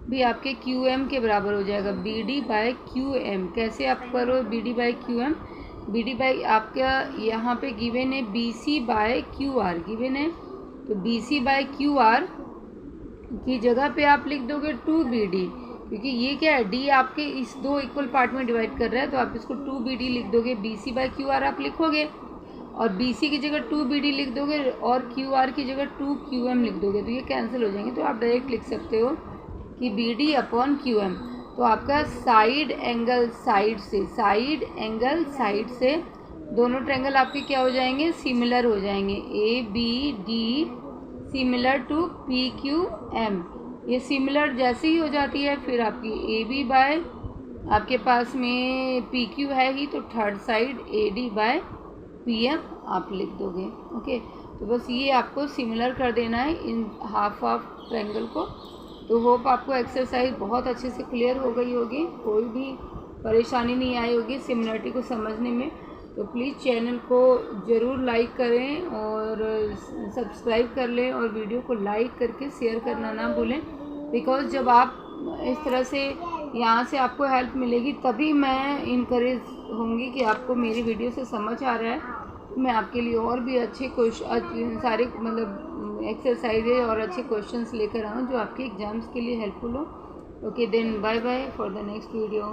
भी आपके क्यू एम के बराबर हो जाएगा, B D by Q M. कैसे आप करो B D by Q M, B D by आपका यहाँ पे गिवन है B C by Q R given है, तो B C by Q R की जगह पे आप लिख दोगे 2 बी डी, क्योंकि ये क्या है, डी आपके इस दो इक्वल पार्ट में डिवाइड कर रहा है, तो आप इसको 2 बी डी लिख दोगे। B C by Q R आप लिखोगे और बी सी की जगह 2 बी डी लिख दोगे और क्यू आर की जगह 2 क्यू एम लिख दोगे, तो ये कैंसिल हो जाएंगे। तो आप डायरेक्ट लिख सकते हो कि B D upon Q M. तो आपका साइड एंगल साइड से, साइड एंगल साइड से दोनों ट्रायंगल आपके क्या हो जाएंगे, सिमिलर हो जाएंगे। A B D similar to P Q M, ये सिमिलर जैसे ही हो जाती है, फिर आपकी ए बी बाय आपके पास में पी क्यू है ही, तो third side A D by P M आप लिख दोगे। ओके, तो बस ये आपको सिमिलर कर देना है इन हाफ ऑफ ट्रायंगल को। तो होप आपको एक्सरसाइज बहुत अच्छे से क्लियर हो गई होगी, कोई भी परेशानी नहीं आई होगी सिमिलरिटी को समझने में। तो प्लीज़ चैनल को ज़रूर लाइक करें और सब्सक्राइब कर लें, और वीडियो को लाइक करके शेयर करना ना भूलें, बिकॉज़ जब आप इस तरह से यहाँ से आपको हेल्प मिलेगी, तभी मैं इनकरेज होंगी कि आपको मेरी वीडियो से समझ आ रहा है। मैं आपके लिए और भी अच्छे सारे मतलब एक्सरसाइजेज और अच्छे क्वेश्चंस लेकर आऊँ जो आपके एग्ज़ाम्स के लिए हेल्पफुल हो। Okay then, bye bye for the next video.